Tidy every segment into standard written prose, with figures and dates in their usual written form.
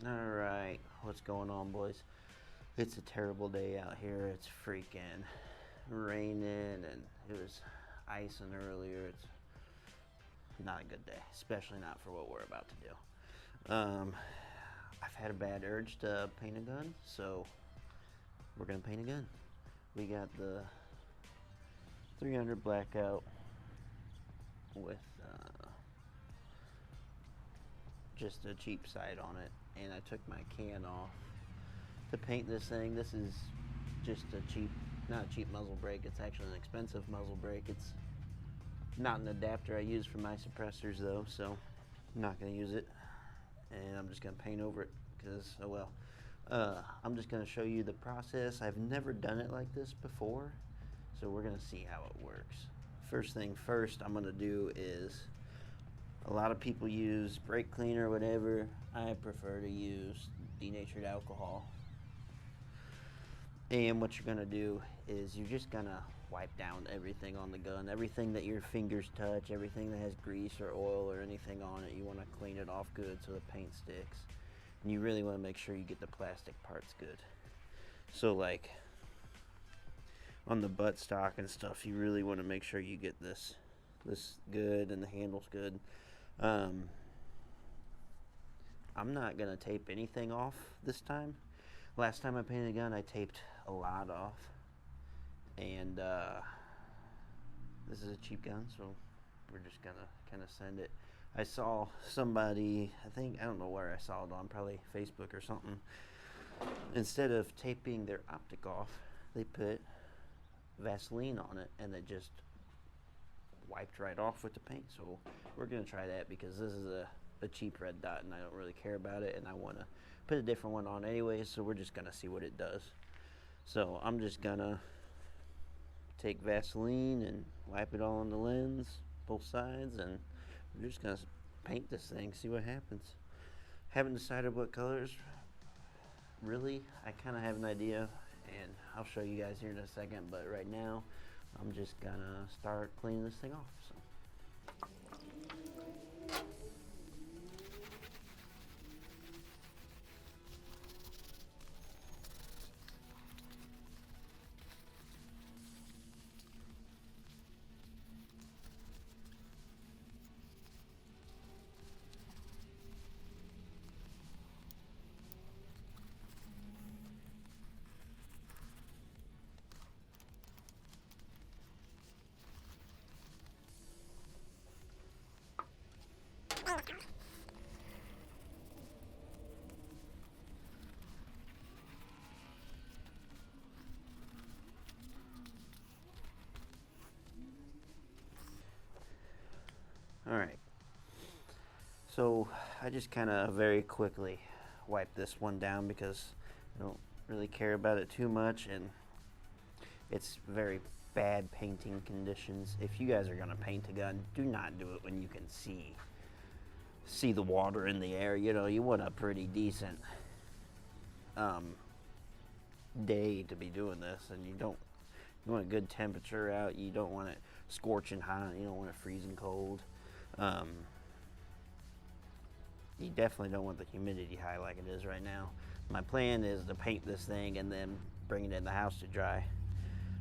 Alright, what's going on, boys? It's a terrible day out here. It's freaking raining and it was icing earlier. It's not a good day, especially not for what we're about to do. I've had a bad urge to paint a gun, so we're gonna paint a gun. We got the 300 blackout with just a cheap sight on it, and I took my can off to paint this thing. This is just a cheap, not a cheap muzzle brake, it's actually an expensive muzzle brake. It's not an adapter I use for my suppressors though, so I'm not gonna use it. And I'm just gonna paint over it because, oh well. I'm just gonna show you the process. I've never done it like this before, so we're gonna see how it works. First thing first I'm gonna do is, a lot of people use brake cleaner or whatever. I prefer to use denatured alcohol. And what you're gonna do is you're just gonna wipe down everything on the gun, everything that your fingers touch, everything that has grease or oil or anything on it. You wanna clean it off good so the paint sticks. And you really wanna make sure you get the plastic parts good. So like on the buttstock and stuff, you really wanna make sure you get this good and the handle's good. I'm not gonna tape anything off this time. Last time I painted a gun, I taped a lot off, and this is a cheap gun, so we're just gonna kind of send it. I saw somebody, I don't know where I saw it on, probably Facebook or something. Instead of taping their optic off, they put Vaseline on it, and it just wiped right off with the paint. So we're gonna try that because this is a cheap red dot and I don't really care about it, and I want to put a different one on anyway, so we're just gonna see what it does. So I'm just gonna take Vaseline and wipe it all on the lens, both sides, and we're just gonna paint this thing, see what happens. Haven't decided what colors really. I kind of have an idea and I'll show you guys here in a second, but right now I'm just gonna start cleaning this thing off. So. Alright, so I just kind of very quickly wipe this one down because I don't really care about it too much, and it's very bad painting conditions. If you guys are going to paint a gun, do not do it when you can see the water in the air. You know, you want a pretty decent day to be doing this, and you want a good temperature out. You don't want it scorching hot, you don't want it freezing cold. You definitely don't want the humidity high like it is right now. My plan is to paint this thing and then bring it in the house to dry.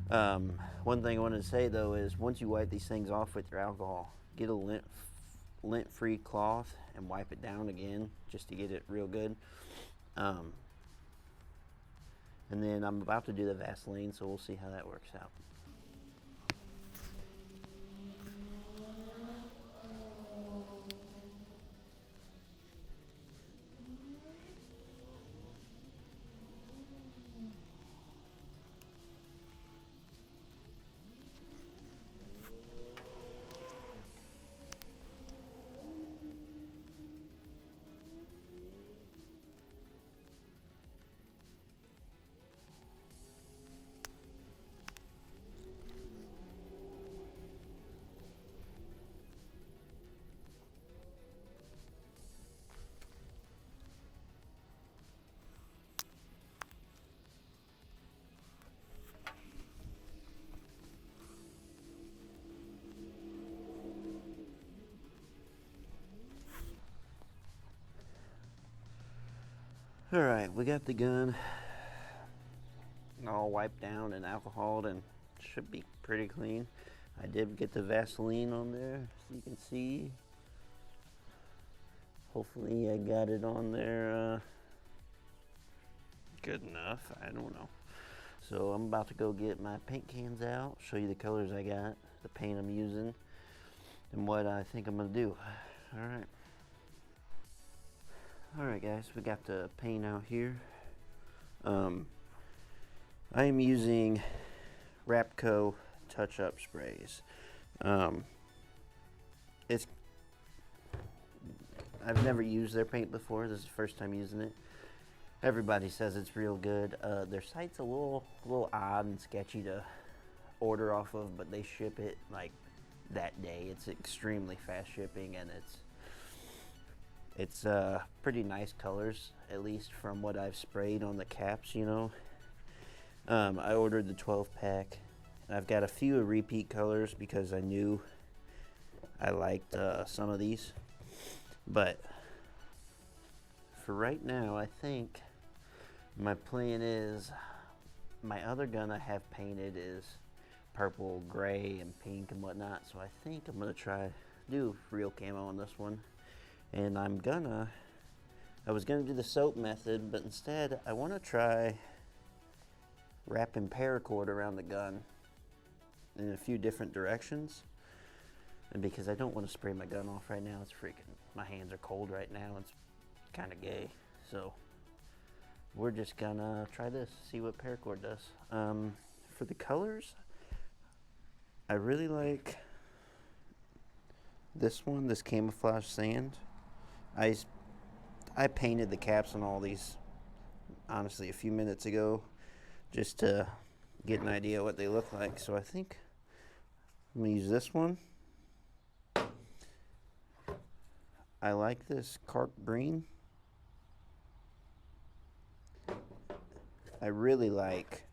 One thing I wanted to say though is, once you wipe these things off with your alcohol, get a lint-free cloth and wipe it down again just to get it real good. And then I'm about to do the Vaseline, so we'll see how that works out. Alright, we got the gun all wiped down and alcoholed and should be pretty clean. I did get the Vaseline on there so you can see. Hopefully I got it on there good enough. I don't know. So I'm about to go get my paint cans out, show you the colors I got, the paint I'm using, and what I think I'm going to do. Alright. Alright guys, we got the paint out here. I am using RAPCO touch-up sprays. I've never used their paint before. This is the first time using it. Everybody says it's real good. Their site's a little odd and sketchy to order off of, but they ship it like that day. It's extremely fast shipping, and it's pretty nice colors, at least from what I've sprayed on the caps, you know. I ordered the 12-pack. I've got a few repeat colors because I knew I liked some of these. But for right now, I think my plan is, my other gun I have painted is purple, gray, and pink and whatnot. So I think I'm going to do real camo on this one. And I was going to do the soap method, but instead I want to try wrapping paracord around the gun in a few different directions. And because I don't want to spray my gun off right now, it's freaking, my hands are cold right now, it's kind of gay. So we're just gonna try this, see what paracord does. For the colors, I really like this one, this camouflage sand. I painted the caps on all these, honestly, a few minutes ago, just to get an idea what they look like. So I think I'm gonna use this one. I like this carp green. I really like,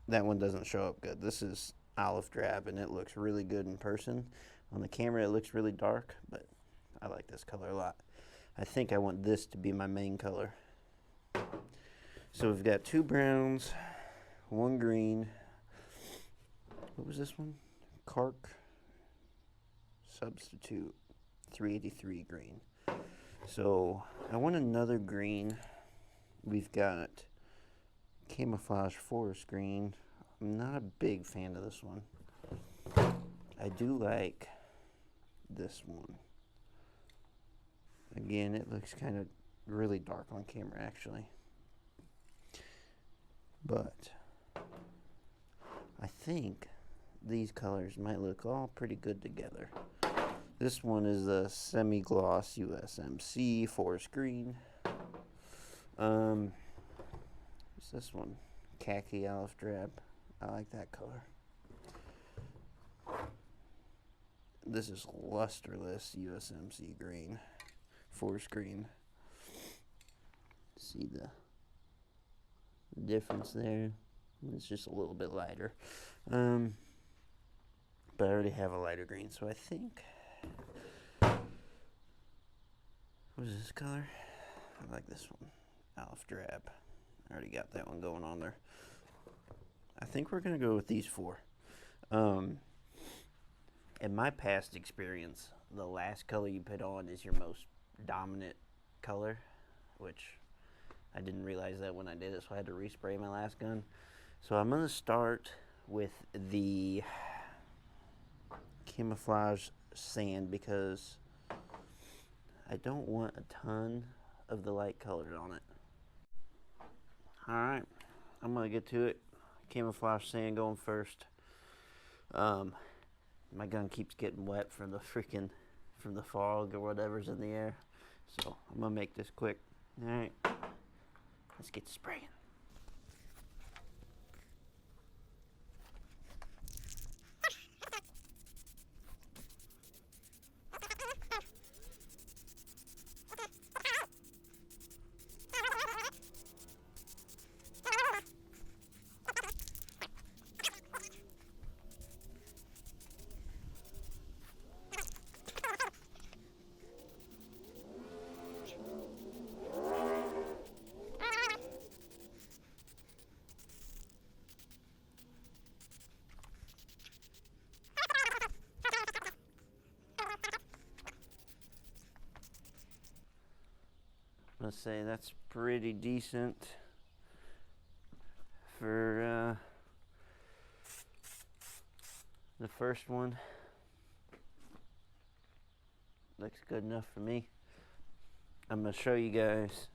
that one doesn't show up good. This is olive drab and it looks really good in person. On the camera it looks really dark, but I like this color a lot. I think I want this to be my main color. So we've got 2 browns, 1 green. What was this one? Carp Substitute 383 green. So I want another green. We've got camouflage forest green. I'm not a big fan of this one. I do like this one. Again, it looks kind of really dark on camera actually. But I think these colors might look all pretty good together. This one is the semi-gloss USMC forest green. What's this one? Khaki olive drab. I like that color. This is lusterless USMC green, forest green. See the difference there? It's just a little bit lighter. But I already have a lighter green, so I think, what is this color? I like this one, olive drab. I already got that one going on there. I think we're gonna go with these 4. In my past experience, the last color you put on is your most dominant color, which I didn't realize that when I did it, so I had to respray my last gun. So I'm gonna start with the camouflage sand because I don't want a ton of the light colors on it. Alright, I'm gonna get to it. Camouflage sand going first. My gun keeps getting wet from the fog or whatever's in the air. So I'm gonna make this quick. Alright, let's get spraying. Let's say that's pretty decent for the first one. Looks good enough for me. I'm going to show you guys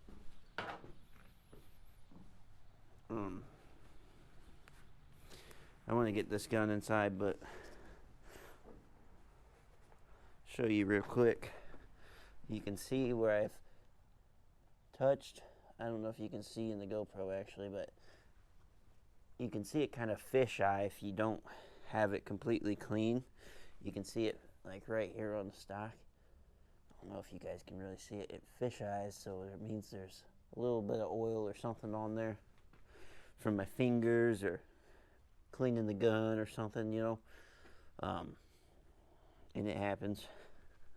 I want to get this gun inside, but show you real quick. You can see where I've touched. I don't know if you can see in the GoPro actually, but you can see it kind of fisheye if you don't have it completely clean. You can see it like right here on the stock. I don't know if you guys can really see it. It fisheyes, so it means there's a little bit of oil or something on there from my fingers or cleaning the gun or something, you know. And it happens.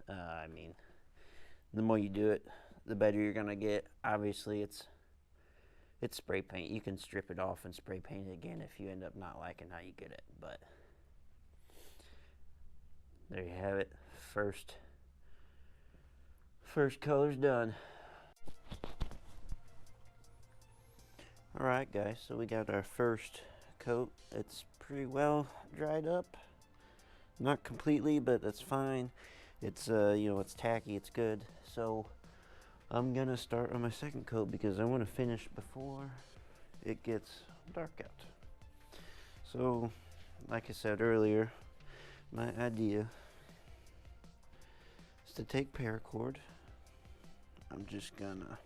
I mean, the more you do it, the better you're gonna get. Obviously, it's spray paint. You can strip it off and spray paint it again if you end up not liking how you get it. But there you have it. First color's done. Alright guys, so we got our first coat. It's pretty well dried up. Not completely, but that's fine. It's you know, it's tacky, it's good. So I'm gonna start on my second coat because I want to finish before it gets dark out. So like I said earlier, my idea is to take paracord. I'm just gonna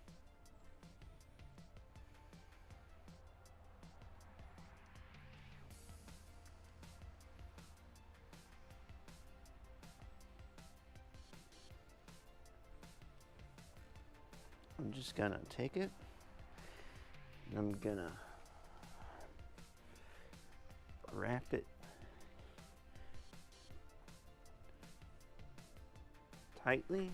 take it, and I'm gonna wrap it tightly.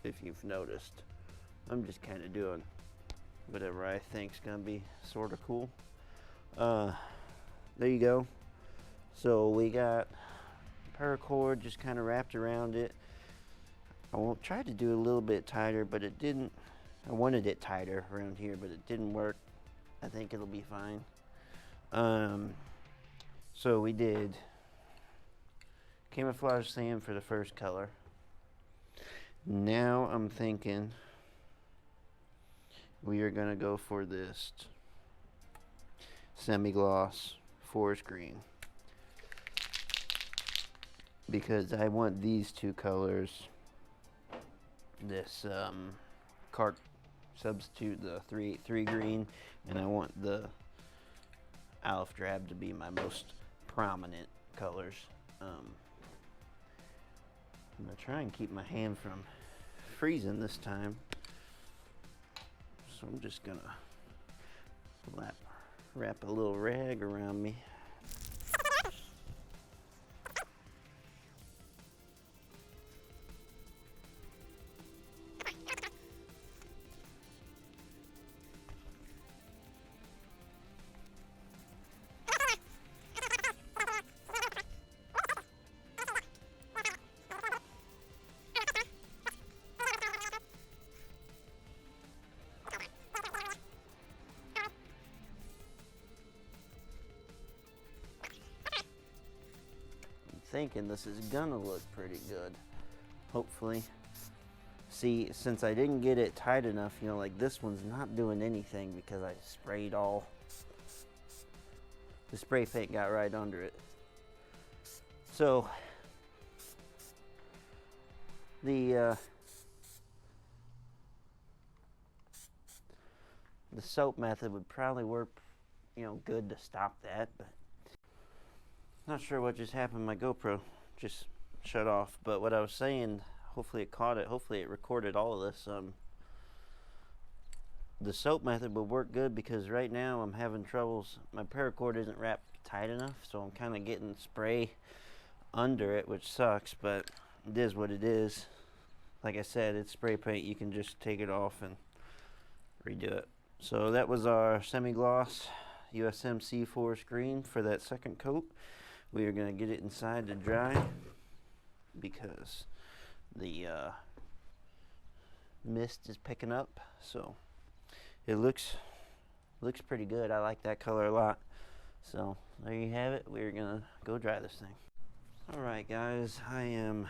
If you've noticed, I'm just kind of doing whatever I think's gonna be sort of cool. There you go. So we got paracord just kind of wrapped around it. I won't try to do a little bit tighter, but it didn't. I wanted it tighter around here, but it didn't work. I think it'll be fine. So we did camouflage sand for the first color. Now I'm thinking we are gonna go for this semi-gloss forest green because I want these two colors, this cart substitute, the 383 green, and I want the olive drab to be my most prominent colors. I'm gonna try and keep my hand from freezing this time, so I'm just gonna wrap a little rag around me. Thinking this is gonna look pretty good, hopefully. See, since I didn't get it tight enough, you know, like this one's not doing anything because I sprayed all the spray paint got right under it. So the soap method would probably work, you know, good to stop that, but Not sure what just happened. My GoPro just shut off. But what I was saying, hopefully it caught it. Hopefully it recorded all of this. The soap method would work good because right now I'm having troubles. My paracord isn't wrapped tight enough, so I'm kind of getting spray under it, which sucks, but it is what it is. Like I said, it's spray paint. You can just take it off and redo it. So that was our semi-gloss USM C4 screen for that second coat. We are going to get it inside to dry because the mist is picking up. So it looks pretty good. I like that color a lot. So there you have it. We're going to go dry this thing. Alright guys, I am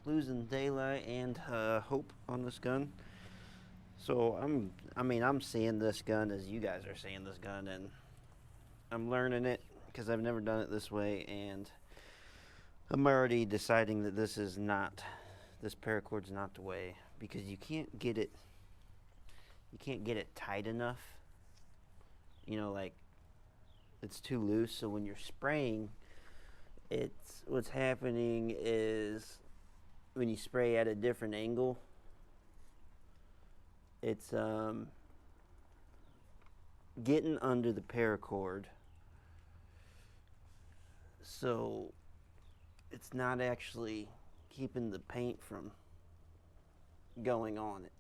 losing daylight and hope on this gun. So I'm seeing this gun as you guys are seeing this gun, and I'm learning it because I've never done it this way, and I'm already deciding that this paracord's not the way, because you can't get it tight enough. You know, like, it's too loose, so when you're spraying, what's happening is when you spray at a different angle, it's getting under the paracord, so it's not actually keeping the paint from going on it,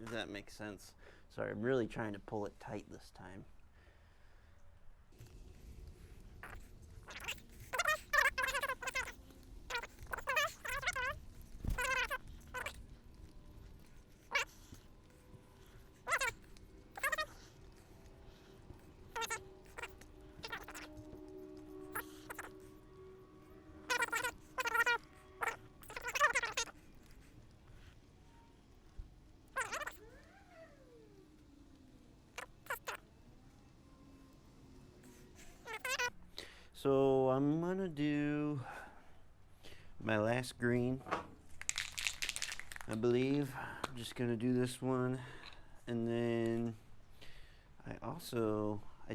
if that makes sense. Sorry, I'm really trying to pull it tight this time. So I'm gonna do my last green, I believe. I'm just gonna do this one, and then I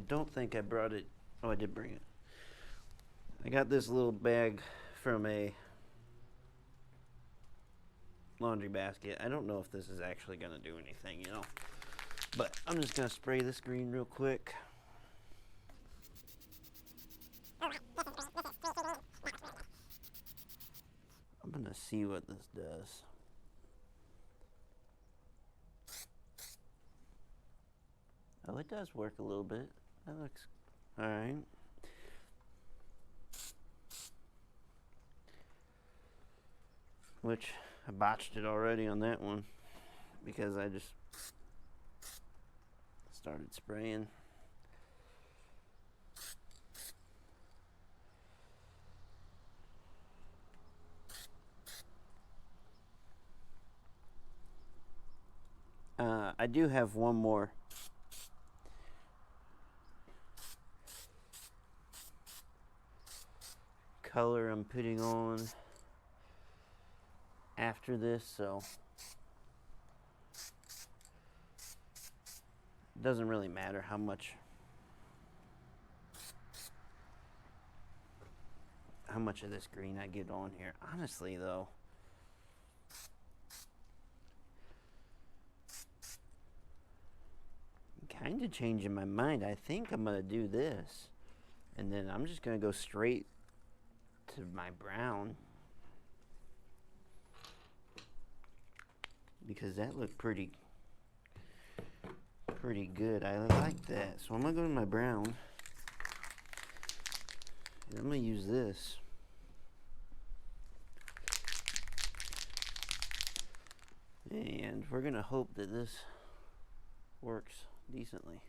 don't think I brought it. Oh, I did bring it. I got this little bag from a laundry basket. I don't know if this is actually gonna do anything, you know, but I'm just gonna spray this green real quick. I'm gonna see what this does. Oh, it does work a little bit. That looks alright. Which I botched it already on that one because I just started spraying. I do have one more color I'm putting on after this, so it doesn't really matter how much of this green I get on here. Honestly though, I'm kind of changing my mind. I think I'm gonna do this, and then I'm just gonna go straight to my brown, because that looked pretty good. I like that. So I'm gonna go to my brown, and I'm gonna use this. And we're gonna hope that this works decently.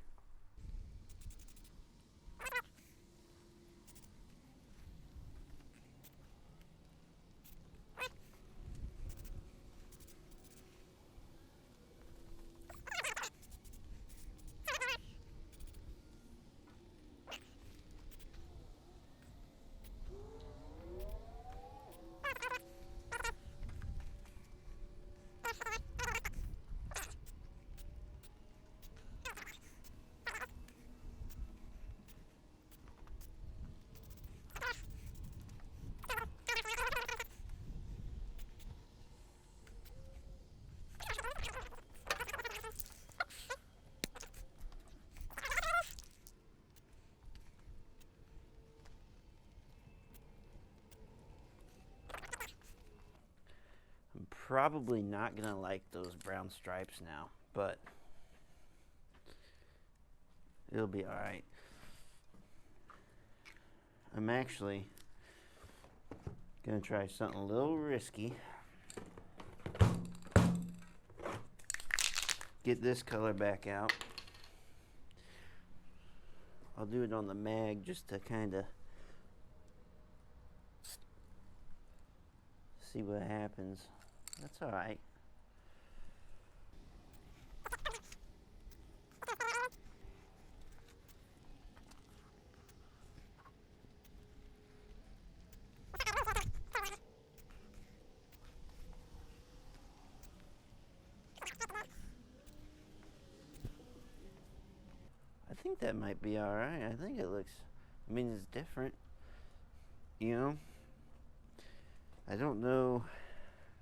probably not gonna like those brown stripes now, but it'll be alright. I'm actually gonna try something a little risky. Get this color back out. I'll do it on the mag just to kind of see what happens. That's alright. I think that might be alright. I think it looks, I mean, it's different, you know. I don't know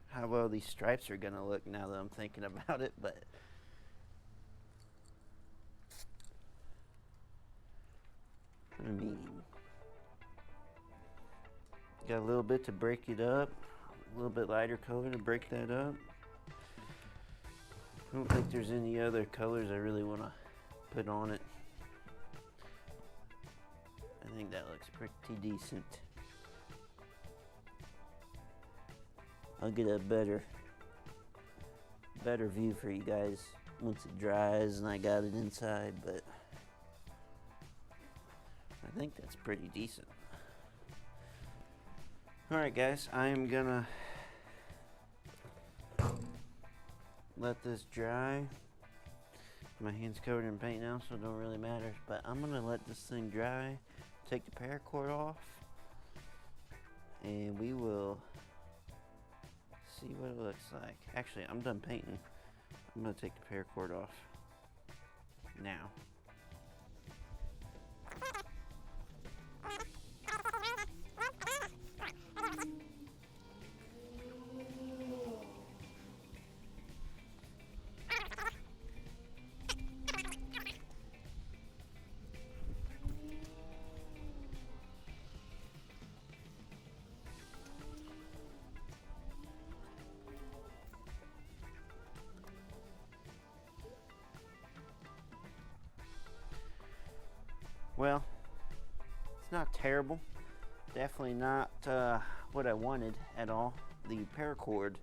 how well these stripes are gonna look now that I'm thinking about it, but I mean, got a little bit to break it up, a little bit lighter color to break that up. I don't think there's any other colors I really want to put on it. I think that looks pretty decent. I'll get a better view for you guys once it dries and I got it inside, but I think that's pretty decent. Alright guys, I am gonna let this dry. My hand's covered in paint now, so it don't really matter, but I'm gonna let this thing dry, take the paracord off, and we will see what it looks like. Actually, I'm done painting. I'm gonna take the paracord off now. Well, it's not terrible. Definitely not what I wanted at all. The paracord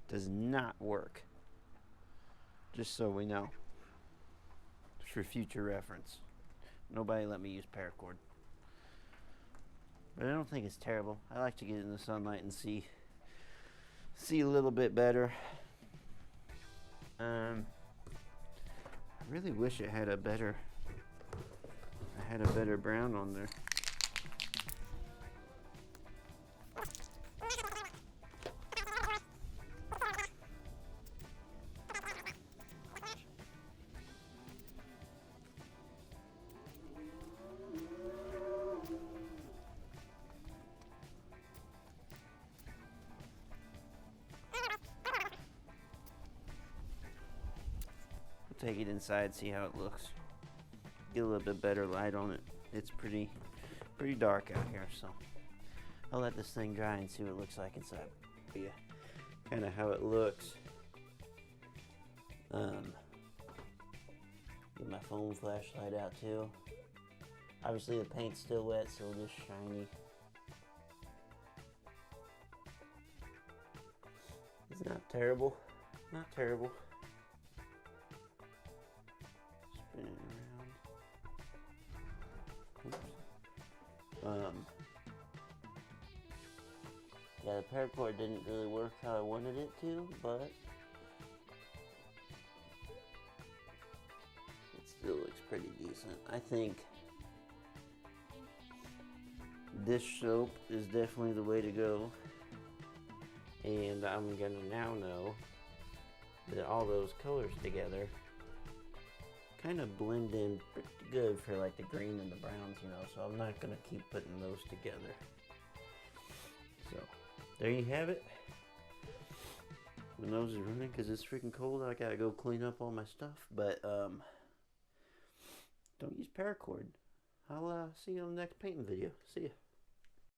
does not work. Just so we know. For future reference. Nobody let me use paracord. But I don't think it's terrible. I like to get in the sunlight and see a little bit better. I really wish it had a better brown on there. We'll take it inside, see how it looks. Get a little bit better light on it. It's pretty dark out here, so I'll let this thing dry and see what it looks like inside. But yeah, kind of how it looks. Get my phone flashlight out too. Obviously the paint's still wet, so it is shiny. It's not terrible. Not terrible. Spin it around. Yeah, the paracord didn't really work how I wanted it to, but it still looks pretty decent. I think this soap is definitely the way to go, and I'm gonna now know that all those colors together kind of blend in pretty good for like the green and the browns, you know, so I'm not gonna keep putting those together. So there you have it. My nose is running because it's freaking cold. I gotta go clean up all my stuff, but don't use paracord. I'll see you on the next painting video. See ya.